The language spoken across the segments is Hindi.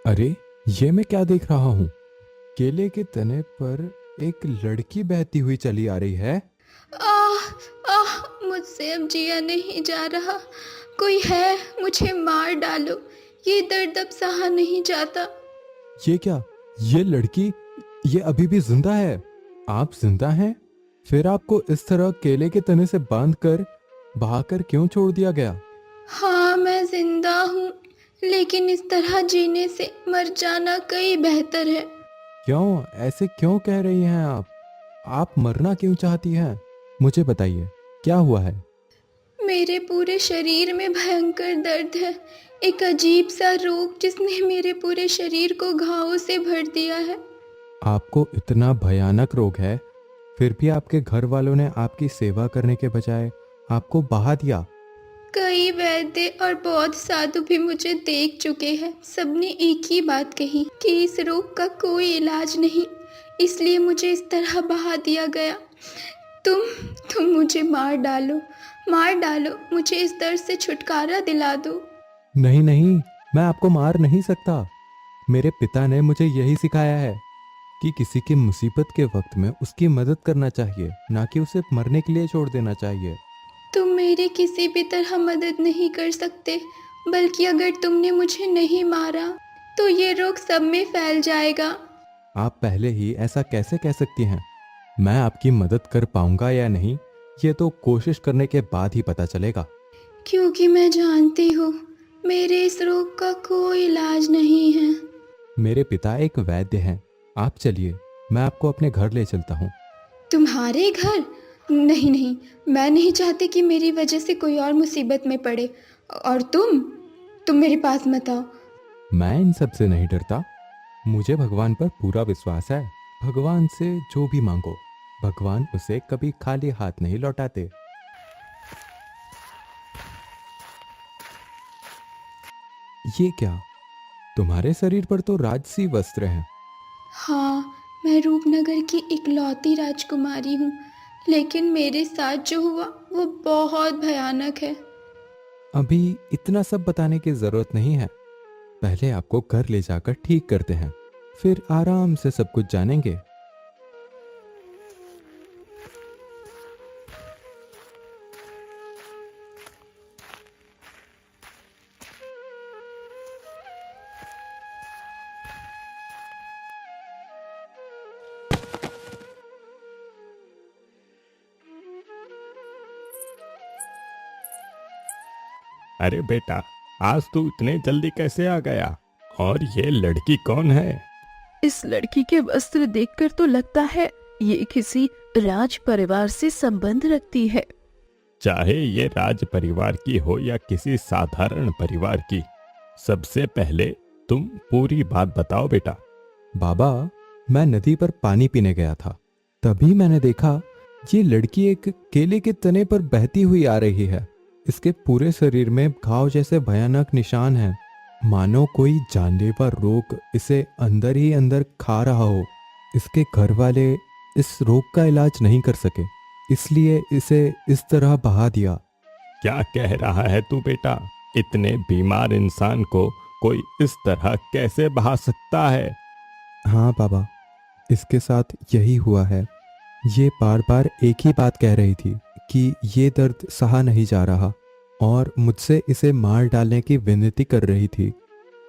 अरे, ये मैं क्या देख रहा हूँ? केले के तने पर एक लड़की बहती हुई चली आ रही है। आह आह, मुझसे अब जिया नहीं जा रहा। कोई है, मुझे मार डालो। ये दर्द अब सहा नहीं जाता। ये क्या? ये लड़की, ये अभी भी जिंदा है? आप जिंदा हैं? फिर आपको इस तरह केले के तने से बांधकर बहाकर क्यों छोड़ दिया गया? हाँ, मैं जिंदा हूँ, लेकिन इस तरह जीने से मर जाना कहीं बेहतर है। क्यों ऐसे क्यों कह रही हैं आप? आप मरना क्यों चाहती हैं? मुझे बताइए, क्या हुआ है? मेरे पूरे शरीर में भयंकर दर्द है। एक अजीब सा रोग जिसने मेरे पूरे शरीर को घावों से भर दिया है। आपको इतना भयानक रोग है, फिर भी आपके घर वालों ने आपकी सेवा करने के बजाय आपको बहा दिया। कई वैद्य और बौद्ध साधु भी मुझे देख चुके हैं। सबने एक ही बात कही कि इस रोग का कोई इलाज नहीं, इसलिए मुझे इस तरह बहा दिया गया। तुम तुम मुझे मार डालो, मार डालो, मुझे इस दर्द से छुटकारा दिला दो। नहीं नहीं, मैं आपको मार नहीं सकता। मेरे पिता ने मुझे यही सिखाया है कि किसी की मुसीबत के वक्त में उसकी मदद करना चाहिए, ना कि उसे मरने के लिए छोड़ देना चाहिए। तुम मेरी किसी भी तरह मदद नहीं कर सकते, बल्कि अगर तुमने मुझे नहीं मारा तो ये रोग सब में फैल जाएगा। आप पहले ही ऐसा कैसे कह सकती हैं? मैं आपकी मदद कर पाऊंगा या नहीं, ये तो कोशिश करने के बाद ही पता चलेगा। क्योंकि मैं जानती हूँ मेरे इस रोग का कोई इलाज नहीं है। मेरे पिता एक वैद्य हैं। आप चलिए, मैं आपको अपने घर ले चलता हूँ। तुम्हारे घर? नहीं नहीं, मैं नहीं चाहती कि मेरी वजह से कोई और मुसीबत में पड़े। और तुम मेरे पास मत आओ। मैं इन सब से नहीं डरता। मुझे भगवान पर पूरा विश्वास है। भगवान से जो भी मांगो, भगवान उसे कभी खाली हाथ नहीं लौटाते। ये क्या? तुम्हारे शरीर पर तो राजसी वस्त्र हैं। हाँ, मैं रूपनगर की इकलौती राजकुमारी हूँ, लेकिन मेरे साथ जो हुआ वो बहुत भयानक है। अभी इतना सब बताने की जरूरत नहीं है। पहले आपको घर ले जाकर ठीक करते हैं, फिर आराम से सब कुछ जानेंगे। अरे बेटा, आज तू इतने जल्दी कैसे आ गया? और ये लड़की कौन है? इस लड़की के वस्त्र देखकर तो लगता है ये किसी राज परिवार से संबंध रखती है। चाहे ये राज परिवार की हो या किसी साधारण परिवार की, सबसे पहले तुम पूरी बात बताओ बेटा। बाबा, मैं नदी पर पानी पीने गया था। तभी मैंने देखा ये लड़की एक केले के तने पर बहती हुई आ रही है। इसके पूरे शरीर में घाव जैसे भयानक निशान हैं, मानो कोई जानलेवा रोग इसे अंदर ही अंदर खा रहा हो। इसके घर वाले इस रोग का इलाज नहीं कर सके, इसलिए इसे इस तरह बहा दिया। क्या कह रहा है तू बेटा? इतने बीमार इंसान को कोई इस तरह कैसे बहा सकता है? हाँ बाबा, इसके साथ यही हुआ है। ये बार बार एक ही बात कह रही थी कि ये दर्द सहा नहीं जा रहा, और मुझसे इसे मार डालने की विनती कर रही थी।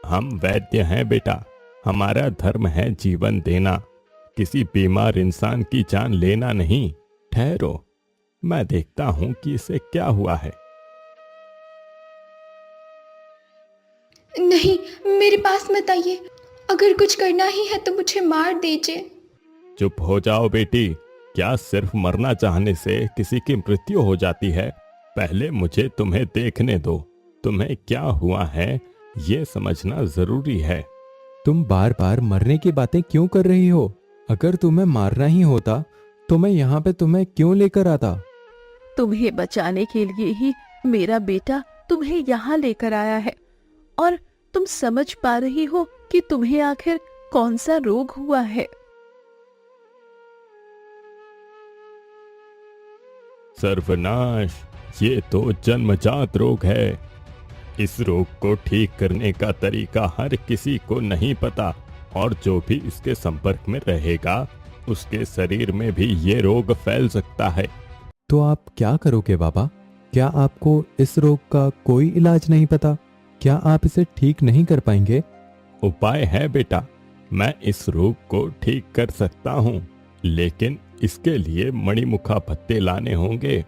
हम वैद्य हैं बेटा, हमारा धर्म है जीवन देना, किसी बीमार इंसान की जान लेना नहीं। ठहरो, मैं देखता हूं कि इसे क्या हुआ है। नहीं, मेरे पास मत आइए। अगर कुछ करना ही है तो मुझे मार दीजिए। चुप हो जाओ बेटी। क्या सिर्फ मरना चाहने से किसी की मृत्यु हो जाती है? पहले मुझे तुम्हें देखने दो। तुम्हें क्या हुआ है ये समझना जरूरी है। तुम बार बार मरने की बातें क्यों कर रही हो? अगर तुम्हें मारना ही होता तो मैं यहाँ पे तुम्हें क्यों लेकर आता? तुम्हें बचाने के लिए ही मेरा बेटा तुम्हें यहाँ लेकर आया है। और तुम समझ पा रही हो कि तुम्हें आखिर कौन सा रोग हुआ है? सर्वनाश, ये तो जन्मजात रोग है। इस रोग को ठीक करने का तरीका हर किसी को नहीं पता, और जो भी इसके संपर्क में रहेगा उसके शरीर में भी ये रोग फैल सकता है। तो आप क्या करोगे बाबा? क्या आपको इस रोग का कोई इलाज नहीं पता? क्या आप इसे ठीक नहीं कर पाएंगे? उपाय है बेटा, मैं इस रोग को ठीक कर सकता हूँ, लेकिन इसके लिए मणिमुखा पत्ते लाने होंगे।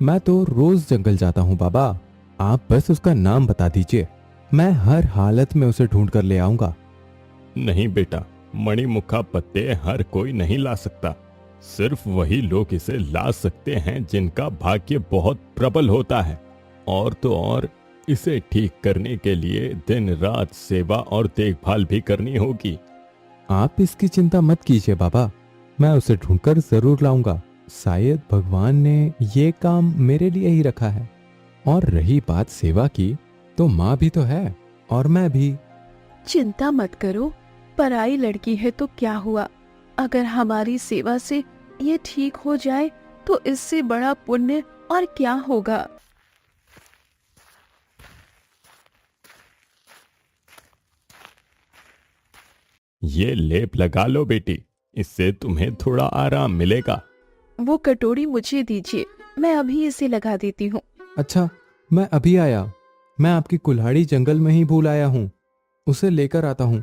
मैं तो रोज जंगल जाता हूँ बाबा, आप बस उसका नाम बता दीजिए, मैं हर हालत में उसे ढूंढ कर ले आऊंगा। नहीं बेटा, मणिमुखा पत्ते हर कोई नहीं ला सकता। सिर्फ वही लोग इसे ला सकते हैं जिनका भाग्य बहुत प्रबल होता है। और तो और इसे ठीक करने के लिए दिन रात सेवा और देखभाल भी करनी होगी। आप इसकी चिंता मत कीजिए बाबा, मैं उसे ढूंढकर जरूर लाऊंगा। शायद भगवान ने ये काम मेरे लिए ही रखा है। और रही बात सेवा की, तो माँ भी तो है और मैं भी। चिंता मत करो, पराई लड़की है तो क्या हुआ? अगर हमारी सेवा से ये ठीक हो जाए तो इससे बड़ा पुण्य और क्या होगा। ये लेप लगा लो बेटी, इससे तुम्हें थोड़ा आराम मिलेगा। वो कटोरी मुझे दीजिए, मैं अभी इसे लगा देती हूँ। अच्छा, मैं अभी आया। मैं आपकी कुल्हाड़ी जंगल में ही भूल आया हूँ, उसे लेकर आता हूँ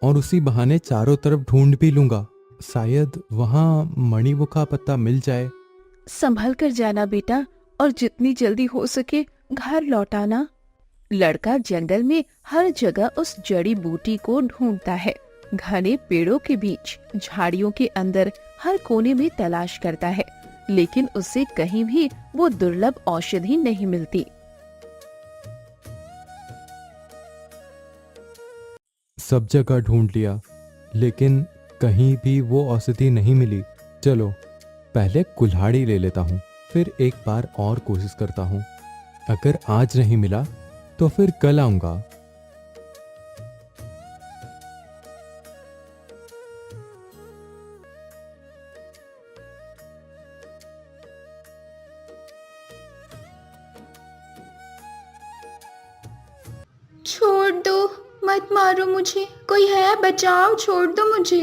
और उसी बहाने चारों तरफ ढूंढ भी लूंगा। शायद वहाँ मणिमुखा पत्ता मिल जाए। संभल कर जाना बेटा, और जितनी जल्दी हो सके घर लौट आना। लड़का जंगल में हर जगह उस जड़ी बूटी को ढूंढता है, घने पेड़ों के बीच, झाड़ियों के अंदर, हर कोने में तलाश करता है, लेकिन उसे कहीं भी वो दुर्लभ औषधि नहीं मिलती। सब जगह ढूंढ लिया, लेकिन कहीं भी वो औषधि नहीं मिली। चलो पहले कुल्हाड़ी ले लेता हूँ, फिर एक बार और कोशिश करता हूँ। अगर आज नहीं मिला तो फिर कल आऊंगा। छोड़ दो, मत मारो मुझे, कोई है? बचाओ, छोड़ दो मुझे।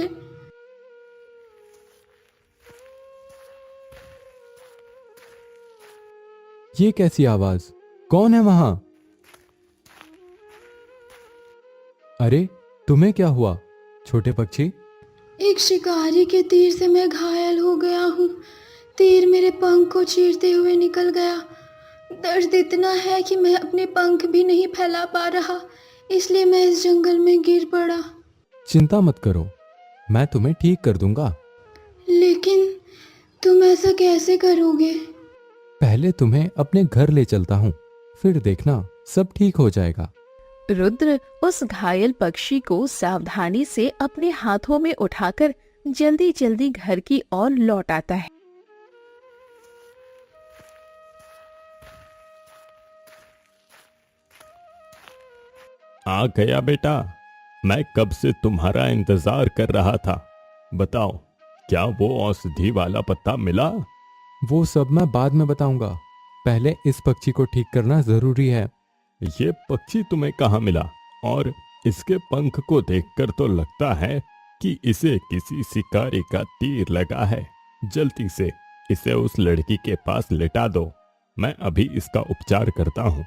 ये कैसी आवाज? कौन है वहां? अरे तुम्हें क्या हुआ छोटे पक्षी? एक शिकारी के तीर से मैं घायल हो गया हूँ। तीर मेरे पंख को चीरते हुए निकल गया। दर्द इतना है कि मैं अपने पंख भी नहीं फैला पा रहा, इसलिए मैं इस जंगल में गिर पड़ा। चिंता मत करो, मैं तुम्हें ठीक कर दूंगा। लेकिन तुम ऐसा कैसे करोगे? पहले तुम्हें अपने घर ले चलता हूँ, फिर देखना सब ठीक हो जाएगा। रुद्र उस घायल पक्षी को सावधानी से अपने हाथों में उठाकर जल्दी जल्दी घर की ओर लौट आता है। आ गया बेटा, मैं कब से तुम्हारा इंतजार कर रहा था। बताओ, क्या वो औषधि वाला पत्ता मिला? वो सब मैं बाद में बताऊंगा, पहले इस पक्षी को ठीक करना जरूरी है। ये पक्षी तुम्हें कहाँ मिला? और इसके पंख को देखकर तो लगता है कि इसे किसी शिकारी का तीर लगा है। जल्दी से इसे उस लड़की के पास लेटा दो, मैं अभी इसका उपचार करता हूँ।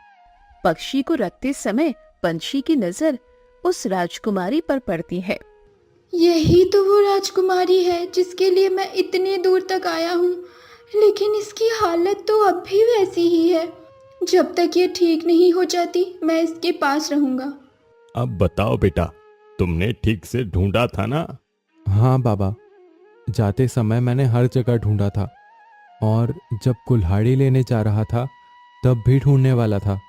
पक्षी को रखते समय पंछी की नजर उस राजकुमारी पर पड़ती है। यही तो वो राजकुमारी है जिसके लिए मैं इतनी दूर तक आया हूँ, लेकिन इसकी हालत तो अब भी वैसी ही है। जब तक ये ठीक नहीं हो जाती मैं इसके पास रहूंगा। अब बताओ बेटा, तुमने ठीक से ढूंढा था ना? हाँ बाबा, जाते समय मैंने हर जगह ढूंढा था, और जब कुल्हाड़ी लेने जा रहा था तब भी ढूंढने वाला था,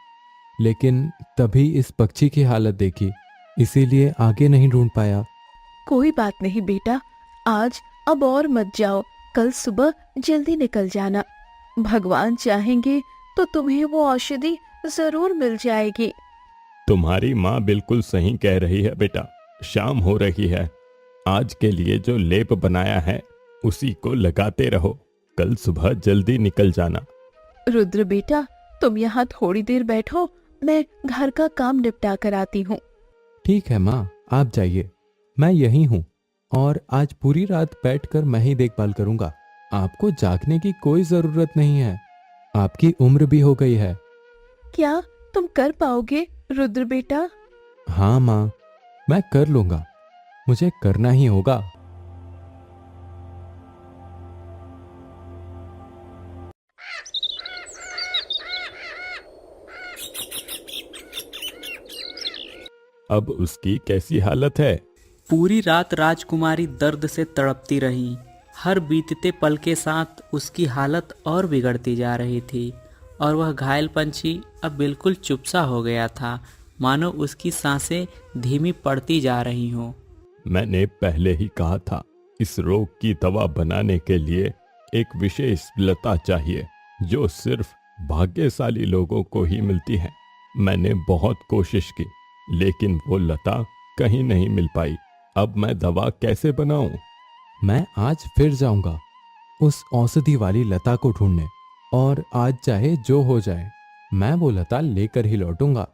लेकिन तभी इस पक्षी की हालत देखी, इसीलिए आगे नहीं ढूंढ पाया। कोई बात नहीं बेटा, आज अब और मत जाओ, कल सुबह जल्दी निकल जाना। भगवान चाहेंगे तो तुम्हें वो औषधि जरूर मिल जाएगी। तुम्हारी माँ बिल्कुल सही कह रही है बेटा, शाम हो रही है। आज के लिए जो लेप बनाया है उसी को लगाते रहो, कल सुबह जल्दी निकल जाना। रुद्र बेटा, तुम यहाँ थोड़ी देर बैठो, मैं घर का काम निपटा कर आती हूँ। ठीक है माँ, आप जाइए, मैं यहीं हूँ और आज पूरी रात बैठकर मैं ही देखभाल करूंगा। आपको जागने की कोई जरूरत नहीं है, आपकी उम्र भी हो गई है। क्या तुम कर पाओगे रुद्र बेटा? हाँ माँ, मैं कर लूंगा, मुझे करना ही होगा। अब उसकी कैसी हालत है? पूरी रात राजकुमारी दर्द से तड़पती रही। हर बीतते पल के साथ उसकी हालत और बिगड़ती जा रही थी और वह घायल पंछी अब बिल्कुल चुप सा हो गया था, मानो उसकी सांसें धीमी पड़ती जा रही हों। मैंने पहले ही कहा था, इस रोग की दवा बनाने के लिए एक विशेष लता चाहिए जो सिर्फ भाग्यशाली लोगों को ही मिलती है। मैंने बहुत कोशिश की लेकिन वो लता कहीं नहीं मिल पाई। अब मैं दवा कैसे बनाऊं? मैं आज फिर जाऊंगा उस औषधि वाली लता को ढूंढने, और आज चाहे जो हो जाए मैं वो लता लेकर ही लौटूंगा।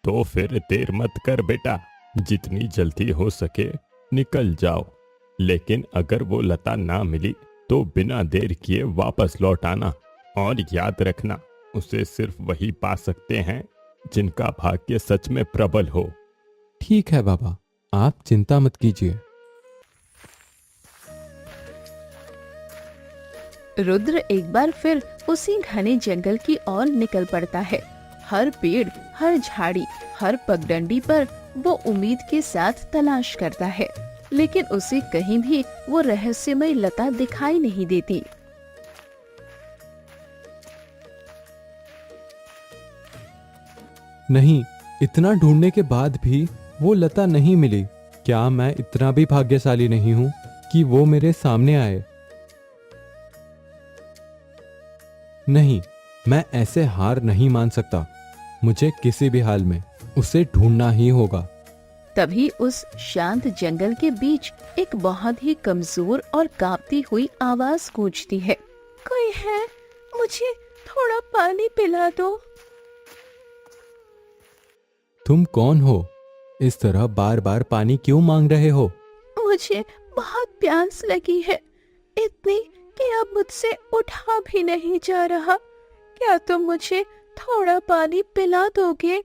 तो फिर देर मत कर बेटा, जितनी जल्दी हो सके निकल जाओ। लेकिन अगर वो लता ना मिली तो बिना देर किए वापस लौट आना, और याद रखना उसे सिर्फ वही पा सकते हैं जिनका भाग्य सच में प्रबल हो। ठीक है बाबा, आप चिंता मत कीजिए। रुद्र एक बार फिर उसी घने जंगल की ओर निकल पड़ता है। हर पेड़, हर झाड़ी, हर पगडंडी पर वो उम्मीद के साथ तलाश करता है, लेकिन उसे कहीं भी वो रहस्यमय लता दिखाई नहीं देती। नहीं, इतना ढूंढने के बाद भी वो लता नहीं मिली। क्या मैं इतना भी भाग्यशाली नहीं हूं कि वो मेरे सामने आए? नहीं, मैं ऐसे हार नहीं मान सकता। मुझे किसी भी हाल में उसे ढूंढना ही होगा। तभी उस शांत जंगल के बीच एक बहुत ही कमजोर और कांपती हुई आवाज गूंजती है। कोई है? मुझे थोड़ा पानी पिला दो। तुम कौन हो? इस तरह बार बार पानी क्यों मांग रहे हो? मुझे बहुत प्यास लगी है, इतनी कि अब मुझसे उठा भी नहीं जा रहा। क्या तुम मुझे थोड़ा पानी पिला दोगे?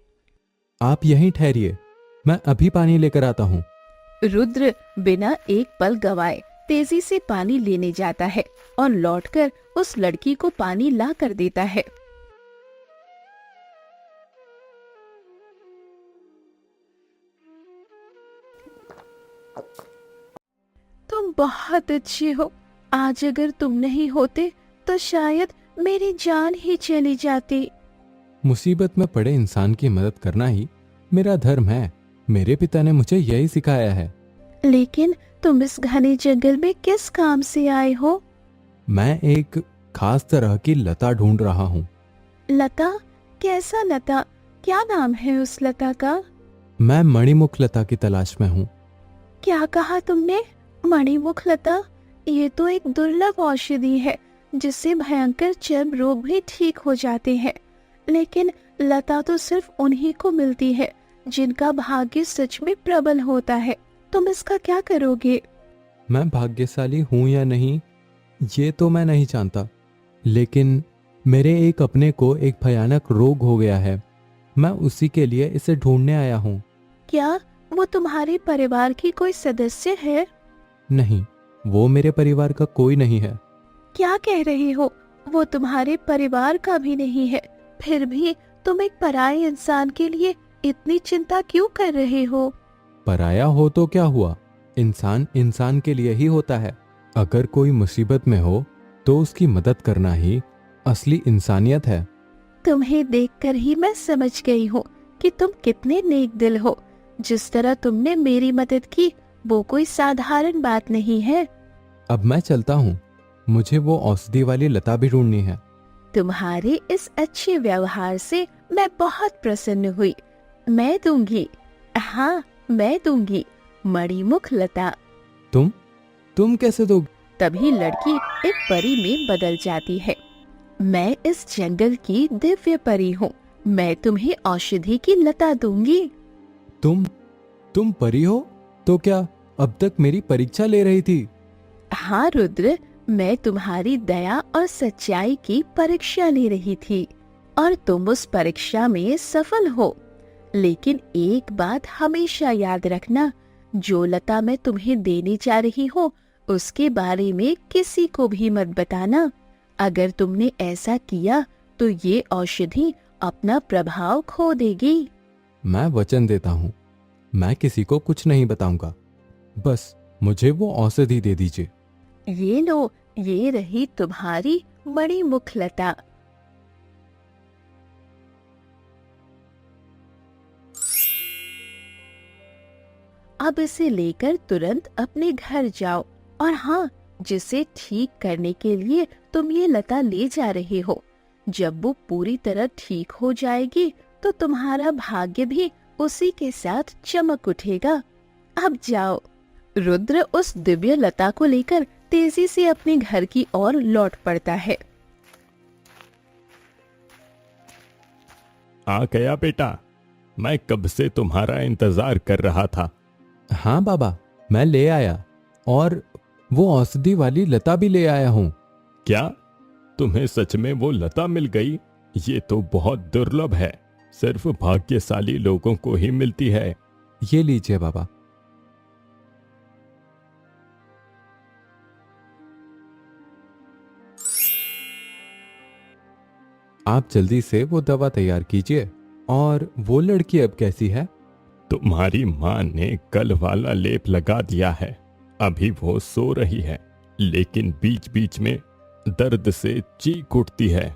आप यहीं ठहरिए, मैं अभी पानी लेकर आता हूँ। रुद्र बिना एक पल गवाए तेजी से पानी लेने जाता है और लौटकर उस लड़की को पानी ला कर देता है। तुम बहुत अच्छे हो। आज अगर तुम नहीं होते तो शायद मेरी जान ही चली जाती। मुसीबत में पड़े इंसान की मदद करना ही मेरा धर्म है। मेरे पिता ने मुझे यही सिखाया है। लेकिन तुम इस घने जंगल में किस काम से आए हो? मैं एक खास तरह की लता ढूंढ रहा हूँ। लता? कैसा लता? क्या नाम है उस लता का? मैं मणिमुख लता की तलाश में हूँ। क्या कहा तुमने? मणिमुख लता? ये तो एक दुर्लभ औषधि है जिससे भयंकर चर्म रोग भी ठीक हो जाते हैं। लेकिन लता तो सिर्फ उन्हीं को मिलती है जिनका भाग्य सच में प्रबल होता है। तुम इसका क्या करोगे? मैं भाग्यशाली हूँ या नहीं ये तो मैं नहीं जानता, लेकिन मेरे एक अपने को एक भयानक रोग हो गया है। मैं उसी के लिए इसे ढूंढने आया हूँ। क्या वो तुम्हारे परिवार की कोई सदस्य है? नहीं, वो मेरे परिवार का कोई नहीं है। क्या कह रहे हो? वो तुम्हारे परिवार का भी नहीं है, फिर भी तुम एक पराये इंसान के लिए इतनी चिंता क्यों कर रहे हो? पराया हो तो क्या हुआ, इंसान इंसान के लिए ही होता है। अगर कोई मुसीबत में हो तो उसकी मदद करना ही असली इंसानियत है। तुम्हें देखकर ही मैं समझ गई हूँ कि तुम कितने नेक दिल हो। जिस तरह तुमने मेरी मदद की वो कोई साधारण बात नहीं है। अब मैं चलता हूँ, मुझे वो औषधि वाली लता भी ढूंढनी है। तुम्हारे इस अच्छे व्यवहार से मैं बहुत प्रसन्न हुई। मैं दूंगी, हाँ मैं दूंगी मणिमुख लता। तुम कैसे दोगे? तभी लड़की एक परी में बदल जाती है। मैं इस जंगल की दिव्य परी हूँ मैं तुम्हें औषधि की लता दूंगी। तुम परी हो? तो क्या अब तक मेरी परीक्षा ले रही थी? हाँ रुद्र, मैं तुम्हारी दया और सच्चाई की परीक्षा ले रही थी और तुम उस परीक्षा में सफल हो। लेकिन एक बात हमेशा याद रखना, जो लता मैं तुम्हें देने जा रही हूँ उसके बारे में किसी को भी मत बताना। अगर तुमने ऐसा किया तो ये औषधि अपना प्रभाव खो देगी। मैं वचन देता हूँ, मैं किसी को कुछ नहीं बताऊंगा। बस मुझे वो औषधि दे दीजिए। ये लो, ये रही तुम्हारी बड़ी मुखलता। अब इसे लेकर तुरंत अपने घर जाओ और हाँ, जिसे ठीक करने के लिए तुम ये लता ले जा रहे हो, जब वो पूरी तरह ठीक हो जाएगी तो तुम्हारा भाग्य भी उसी के साथ चमक उठेगा। अब जाओ। रुद्र उस दिव्य लता को लेकर तेजी से अपने घर की ओर लौट पड़ता है। आ गया बेटा, मैं कब से तुम्हारा इंतजार कर रहा था। हाँ बाबा, मैं ले आया और वो औषधि वाली लता भी ले आया हूँ। क्या तुम्हें सच में वो लता मिल गई? ये तो बहुत दुर्लभ है, सिर्फ भाग्यशाली लोगों को ही मिलती है। ये लीजिए बाबा। आप जल्दी से वो दवा तैयार कीजिए। और वो लड़की अब कैसी है? तुम्हारी माँ ने कल वाला लेप लगा दिया है, अभी वो सो रही है, लेकिन बीच बीच में दर्द से चीख उठती है।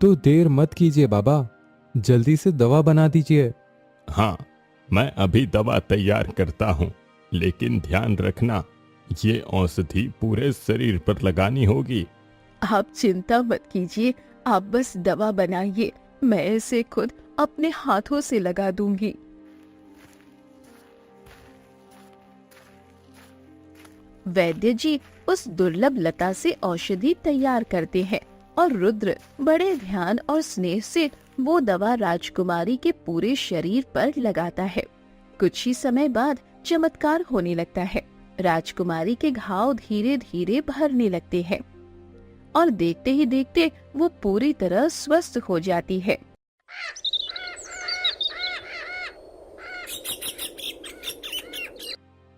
तो देर मत कीजिए बाबा, जल्दी से दवा बना दीजिए। हाँ, मैं अभी दवा तैयार करता हूँ, लेकिन ध्यान रखना, ये औषधि पूरे शरीर पर लगानी होगी। आप चिंता मत कीजिए, आप बस दवा बनाइए, मैं इसे खुद अपने हाथों से लगा दूंगी। वैद्य जी उस दुर्लभ लता से औषधि तैयार करते हैं और रुद्र बड़े ध्यान और स्नेह से वो दवा राजकुमारी के पूरे शरीर पर लगाता है। कुछ ही समय बाद चमत्कार होने लगता है। राजकुमारी के घाव धीरे धीरे भरने लगते हैं और देखते ही देखते वो पूरी तरह स्वस्थ हो जाती है।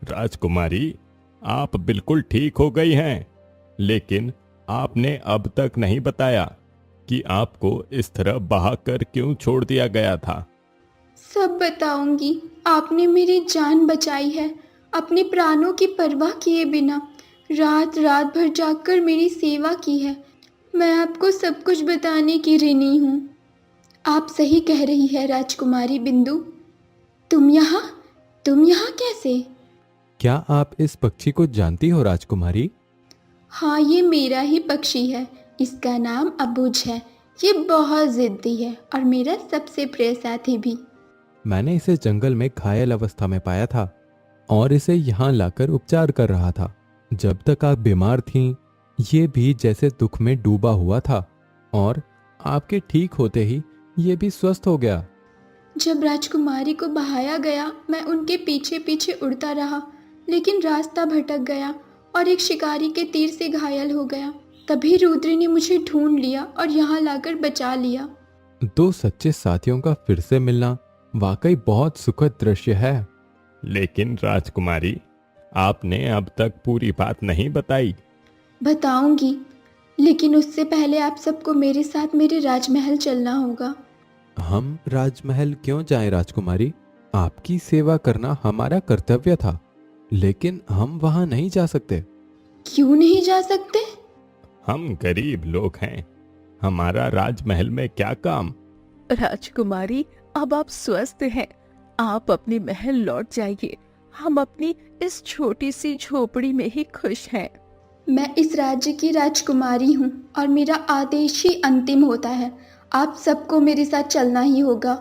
राजकुमारी, आप बिल्कुल ठीक हो गई हैं, लेकिन आपने अब तक नहीं बताया कि आपको इस तरह बहाकर क्यों छोड़ दिया गया था। सब बताऊंगी। आपने मेरी जान बचाई है, अपने प्राणों की परवाह किए बिना रात रात भर जागकर मेरी सेवा की है। मैं आपको सब कुछ बताने की ऋणी हूँ। आप सही कह रही है राजकुमारी बिंदु। तुम यहाँ कैसे? क्या आप इस पक्षी को जानती हो राजकुमारी? हाँ, ये मेरा ही पक्षी है। इसका नाम अबुझ है। ये बहुत जिद्दी है और मेरा सबसे प्रिय साथी भी। मैंने इसे जंगल में घायल अवस्था में पाया था और इसे यहाँ लाकर उपचार कर रहा था। जब तक आप बीमार थीं, ये भी जैसे दुख में डूबा हुआ था और आपके ठीक होते ही ये भी स्वस्थ हो गया। जब राजकुमारी को बहाया गया, मैं उनके पीछे पीछे उड़ता रहा, लेकिन रास्ता भटक गया और एक शिकारी के तीर से घायल हो गया। तभी रुद्र ने मुझे ढूंढ लिया और यहाँ लाकर बचा लिया। दो सच्चे साथियों का फिर से मिलना वाकई बहुत सुखद दृश्य है। लेकिन राजकुमारी, आपने अब तक पूरी बात नहीं बताई। बताऊंगी, लेकिन उससे पहले आप सबको मेरे साथ मेरे राजमहल चलना होगा। हम राजमहल क्यों जाएं राजकुमारी? आपकी सेवा करना हमारा कर्तव्य था, लेकिन हम वहां नहीं जा सकते। क्यों नहीं जा सकते? हम गरीब लोग हैं, हमारा राजमहल में क्या काम। राजकुमारी, अब आप स्वस्थ हैं, आप अपने महल लौट जाइए। हम अपनी इस छोटी सी झोपड़ी में ही खुश हैं। मैं इस राज्य की राजकुमारी हूँ और मेरा आदेश ही अंतिम होता है। आप सबको मेरे साथ चलना ही होगा।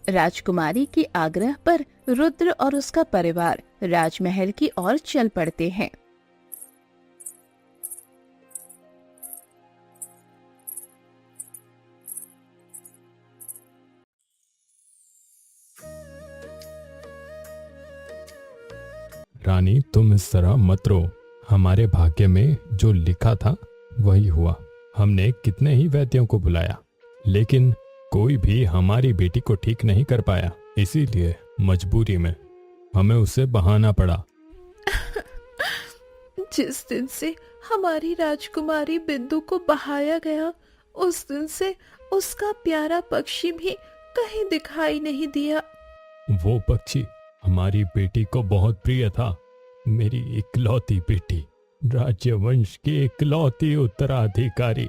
राजकुमारी के आग्रह पर रुद्र और उसका परिवार राजमहल की ओर चल पड़ते हैं। रानी तुम इस तरह मत रो। हमारे भाग्य में जो लिखा था वही हुआ। हमने कितने ही वैद्यों को बुलाया, लेकिन कोई भी हमारी बेटी को ठीक नहीं कर पाया। इसीलिए मजबूरी में हमें उसे बहाना पड़ा। जिस दिन से हमारी राजकुमारी बिंदु को बहाया गया, उस दिन से उसका प्यारा पक्षी भी कहीं दिखाई नहीं दिया। वो पक्षी हमारी बेटी को बहुत प्रिय था। मेरी इकलौती बेटी, राज्यवंश की इकलौती उत्तराधिकारी,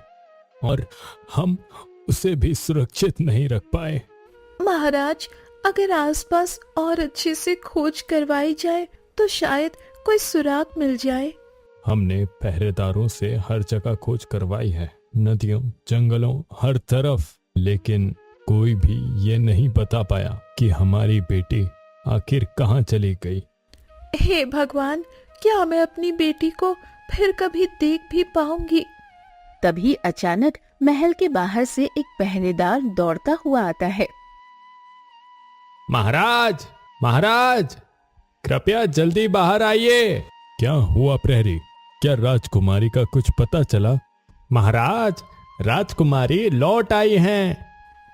और हम उसे भी सुरक्षित नहीं रख पाए। महाराज, अगर आसपास और अच्छे से खोज करवाई जाए तो शायद कोई सुराग मिल जाए। हमने पहरेदारों से हर जगह खोज करवाई है, नदियों, जंगलों, हर तरफ, लेकिन कोई भी ये नहीं बता पाया कि हमारी बेटी आखिर कहाँ चली गई। हे भगवान, क्या मैं अपनी बेटी को फिर कभी देख भी पाऊंगी? तभी अचानक महल के बाहर से एक पहरेदार दौड़ता हुआ आता है। महाराज, महाराज, कृपया जल्दी बाहर आइए। क्या हुआ प्रहरी? क्या राजकुमारी का कुछ पता चला? महाराज, राजकुमारी लौट आई हैं।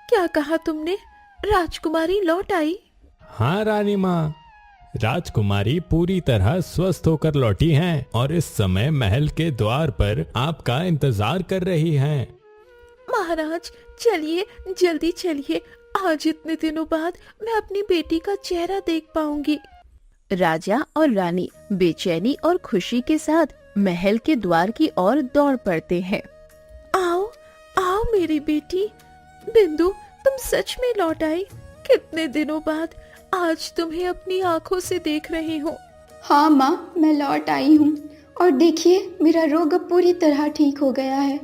क्या कहा तुमने? राजकुमारी लौट आई? हाँ रानी माँ, राजकुमारी पूरी तरह स्वस्थ होकर लौटी हैं और इस समय महल के द्वार पर आपका इंतजार कर रही हैं। महाराज, चलिए, जल्दी चलिए। आज इतने दिनों बाद मैं अपनी बेटी का चेहरा देख पाऊंगी। राजा और रानी बेचैनी और खुशी के साथ महल के द्वार की ओर दौड़ पड़ते हैं। आओ, आओ मेरी बेटी। बिंदु, तुम सच में लौट आई। कितने दिनों बाद आज तुम्हें अपनी आंखों से देख रही हूँ। हाँ माँ, मैं लौट आई हूँ और देखिए मेरा रोग अब पूरी तरह ठीक हो गया है।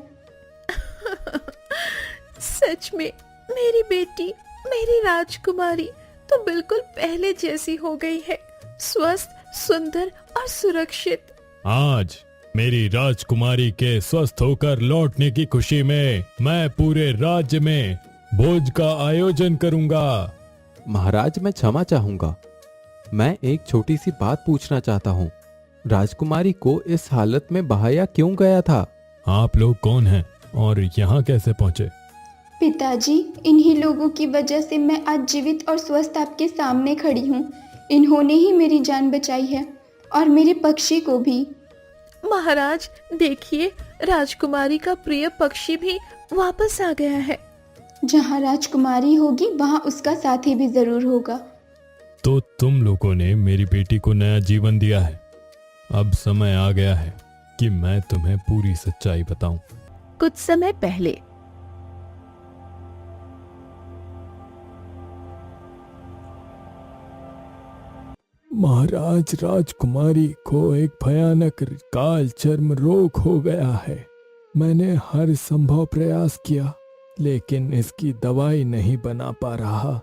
सच में मेरी बेटी, मेरी राजकुमारी तो बिल्कुल पहले जैसी हो गई है, स्वस्थ, सुंदर और सुरक्षित। आज मेरी राजकुमारी के स्वस्थ होकर लौटने की खुशी में मैं पूरे राज्य में भोज का आयोजन करूंगा। महाराज, मैं क्षमा चाहूंगा। मैं एक छोटी सी बात पूछना चाहता हूँ। राजकुमारी को इस हालत में बहाया क्यों गया था? आप लोग कौन हैं और यहाँ कैसे पहुँचे? पिताजी, इन्हीं लोगों की वजह से मैं आज जीवित और स्वस्थ आपके सामने खड़ी हूँ। इन्होंने ही मेरी जान बचाई है और मेरे पक्षी को भी। महाराज, देखिए, राजकुमारी का प्रिय पक्षी भी वापस आ गया है। जहाँ राजकुमारी होगी वहाँ उसका साथी भी जरूर होगा। तो तुम लोगों ने मेरी बेटी को नया जीवन दिया है। अब समय आ गया है कि मैं तुम्हें पूरी सच्चाई बताऊं। कुछ समय पहले महाराज, राजकुमारी को एक भयानक काल चर्म रोग हो गया है। मैंने हर संभव प्रयास किया, लेकिन इसकी दवाई नहीं बना पा रहा।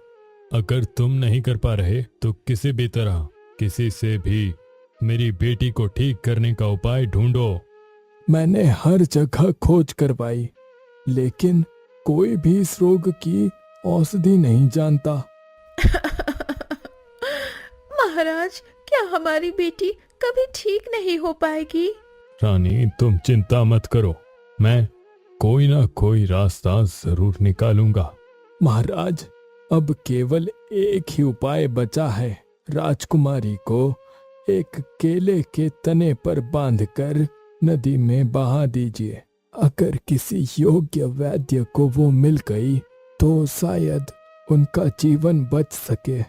अगर तुम नहीं कर पा रहे तो किसी भी तरह, किसी से भी मेरी बेटी को ठीक करने का उपाय ढूंढो। मैंने हर जगह खोज करवाई, लेकिन कोई भी इस रोग की औषधि नहीं जानता। महाराज, क्या हमारी बेटी कभी ठीक नहीं हो पाएगी? रानी, तुम चिंता मत करो, मैं कोई ना कोई रास्ता जरूर निकालूंगा। महाराज, अब केवल एक ही उपाय बचा है। राजकुमारी को एक केले के तने पर बांधकर नदी में बहा दीजिए। अगर किसी योग्य वैद्य को वो मिल गई तो शायद उनका जीवन बच सके।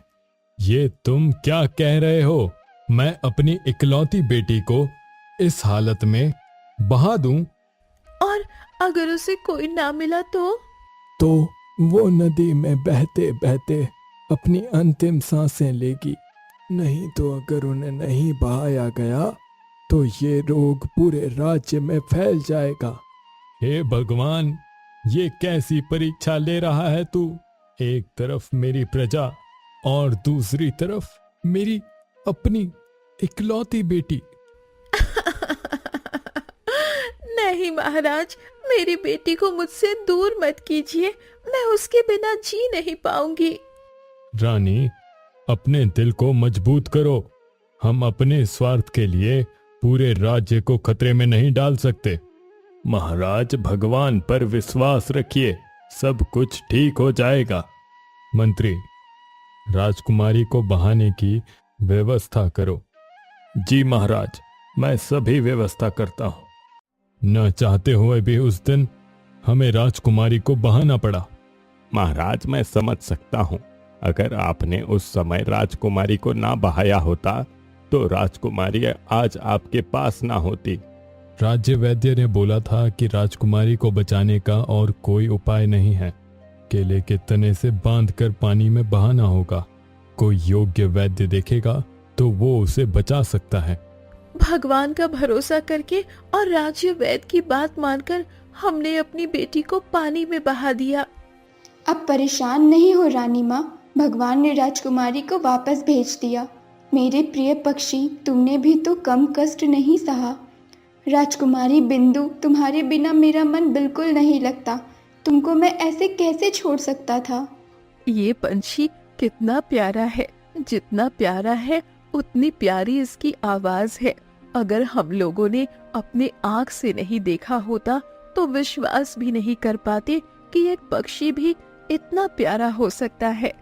ये तुम क्या कह रहे हो? मैं अपनी इकलौती बेटी को इस हालत में बहा दूं? और अगर उसे कोई ना मिला तो वो नदी में बहते बहते अपनी अंतिम सांसें लेगी। नहीं तो अगर उन्हें नहीं बहाया गया तो ये रोग पूरे राज्य में फैल जाएगा। हे भगवान, ये कैसी परीक्षा ले रहा है तू? एक तरफ मेरी प्रजा और दूसरी तरफ मेरी अपनी इकलौती बेटी। नहीं महाराज, मेरी बेटी को मुझसे दूर मत कीजिए। मैं उसके बिना जी नहीं पाऊंगी। रानी, अपने दिल को मजबूत करो। हम अपने स्वार्थ के लिए पूरे राज्य को खतरे में नहीं डाल सकते। महाराज, भगवान पर विश्वास रखिए, सब कुछ ठीक हो जाएगा। मंत्री, राजकुमारी को बहाने की व्यवस्था करो। जी महाराज, मैं सभी व्यवस्था करता हूँ। न चाहते हुए भी उस दिन हमें राजकुमारी को बहाना पड़ा। महाराज, मैं समझ सकता हूँ। अगर आपने उस समय राजकुमारी को ना बहाया होता तो राजकुमारी आज आपके पास ना होती। राज्य वैद्य ने बोला था कि राजकुमारी को बचाने का और कोई उपाय नहीं है। केले के तने से बांधकर पानी में बहाना होगा। कोई योग्य वैद्य देखेगा तो वो उसे बचा सकता है। भगवान का भरोसा करके और राज्य वैद्य की बात मानकर हमने अपनी बेटी को पानी में बहा दिया। अब परेशान नहीं हो रानी माँ, भगवान ने राजकुमारी को वापस भेज दिया। मेरे प्रिय पक्षी, तुमने भी तो कम कष्ट नहीं सहा। राजकुमारी बिंदु, तुम्हारे बिना मेरा मन बिल्कुल नहीं लगता। तुमको मैं ऐसे कैसे छोड़ सकता था। ये पंछी कितना प्यारा है, जितना प्यारा है उतनी प्यारी इसकी आवाज है। अगर हम लोगों ने अपने आँख से नहीं देखा होता तो विश्वास भी नहीं कर पाते कि एक पक्षी भी इतना प्यारा हो सकता है।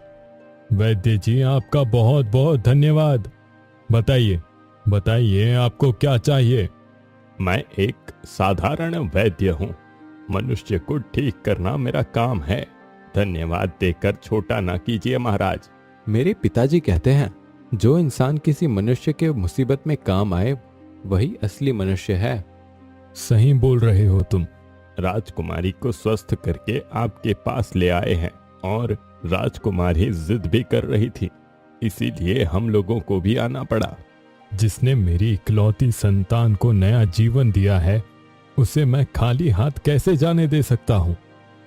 वैद्य जी, आपका बहुत बहुत धन्यवाद। बताइए बताइए, आपको क्या चाहिए। मैं एक साधारण वैद्य हूँ। मनुष्य को ठीक करना मेरा काम है। धन्यवाद देकर छोटा ना कीजिए महाराज। मेरे पिताजी कहते हैं, जो इंसान किसी मनुष्य के मुसीबत में काम आए वही असली मनुष्य है। सही बोल रहे हो तुम। राजकुमारी को स्वस्थ करके आपके पास ले आए हैं और राजकुमारी जिद भी कर रही थी, इसीलिए हम लोगों को भी आना पड़ा। जिसने मेरी इकलौती संतान को नया जीवन दिया है, उसे मैं खाली हाथ कैसे जाने दे सकता हूँ।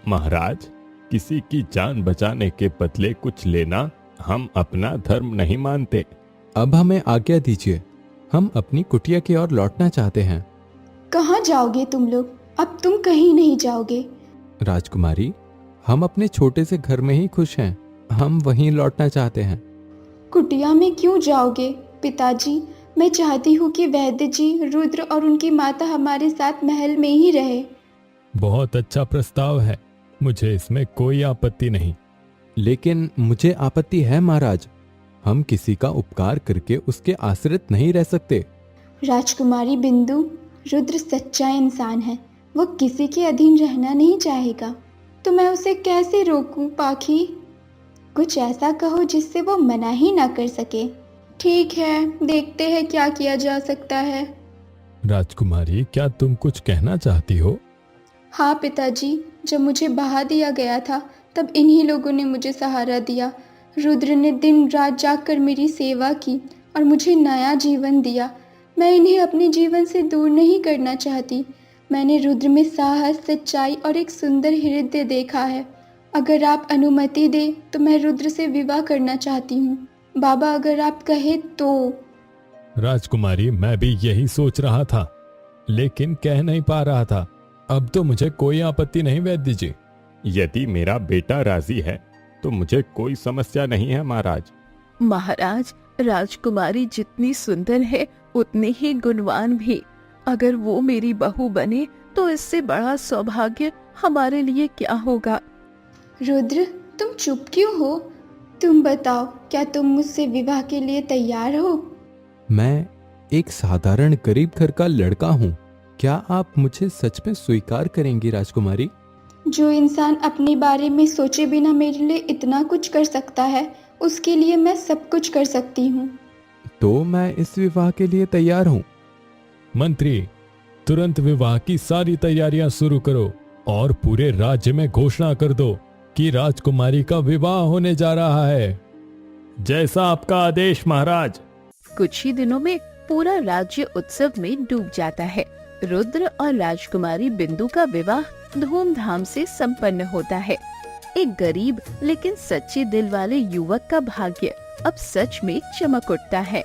महाराज, किसी की जान बचाने के बदले कुछ लेना हम अपना धर्म नहीं मानते। अब हमें आज्ञा दीजिए, हम अपनी कुटिया की ओर लौटना चाहते हैं। कहाँ जाओगे तुम लोग? अब तुम कहीं नहीं जाओगे। राजकुमारी, हम अपने छोटे से घर में ही खुश हैं। हम वहीं लौटना चाहते हैं। कुटिया में क्यों जाओगे? पिताजी, मैं चाहती हूँ कि वैद्य जी, रुद्र और उनकी माता हमारे साथ महल में ही रहे। बहुत अच्छा प्रस्ताव है, मुझे इसमें कोई आपत्ति नहीं। लेकिन मुझे आपत्ति है महाराज। हम किसी का उपकार करके उसके आश्रित नहीं रह सकते। राजकुमारी बिंदु, रुद्र सच्चा इंसान है। वो किसी के अधीन रहना नहीं चाहेगा, तो मैं उसे कैसे रोकूं? पाखी, कुछ ऐसा कहो जिससे वो मना ही ना कर सके। ठीक है, देखते हैं क्या किया जा सकता है। राजकुमारी, क्या तुम कुछ कहना चाहती हो? हाँ पिताजी, जब मुझे बहा दिया गया था तब इन्हीं लोगों ने मुझे सहारा दिया। रुद्र ने दिन रात जागकर मेरी सेवा की और मुझे नया जीवन दिया। मैं इन्हें अपने जीवन से दूर नहीं करना चाहती। मैंने रुद्र में साहस, सच्चाई और एक सुंदर हृदय देखा है। अगर आप अनुमति दें तो मैं रुद्र से विवाह करना चाहती हूँ। बाबा, अगर आप कहे तो। राजकुमारी, मैं भी यही सोच रहा था, लेकिन कह नहीं पा रहा था। अब तो मुझे कोई आपत्ति नहीं वैद्य जी। यदि मेरा बेटा राजी है तो मुझे कोई समस्या नहीं है महाराज। महाराज, राजकुमारी जितनी सुंदर है उतनी ही गुणवान भी। अगर वो मेरी बहू बने तो इससे बड़ा सौभाग्य हमारे लिए क्या होगा। रुद्र, तुम चुप क्यों हो? तुम बताओ, क्या तुम मुझसे विवाह के लिए तैयार हो? मैं एक साधारण गरीब घर का लड़का हूँ। क्या आप मुझे सच में स्वीकार करेंगी राजकुमारी? जो इंसान अपने बारे में सोचे बिना मेरे लिए इतना कुछ कर सकता है, उसके लिए मैं सब कुछ कर सकती हूँ। तो मैं इस विवाह के लिए तैयार हूँ। मंत्री, तुरंत विवाह की सारी तैयारियां शुरू करो और पूरे राज्य में घोषणा कर दो कि राजकुमारी का विवाह होने जा रहा है। जैसा आपका आदेश महाराज। कुछ ही दिनों में पूरा राज्य उत्सव में डूब जाता है। रुद्र और राजकुमारी बिंदु का विवाह धूमधाम से संपन्न होता है। एक गरीब लेकिन सच्चे दिल वाले युवक का भाग्य अब सच में चमक उठता है।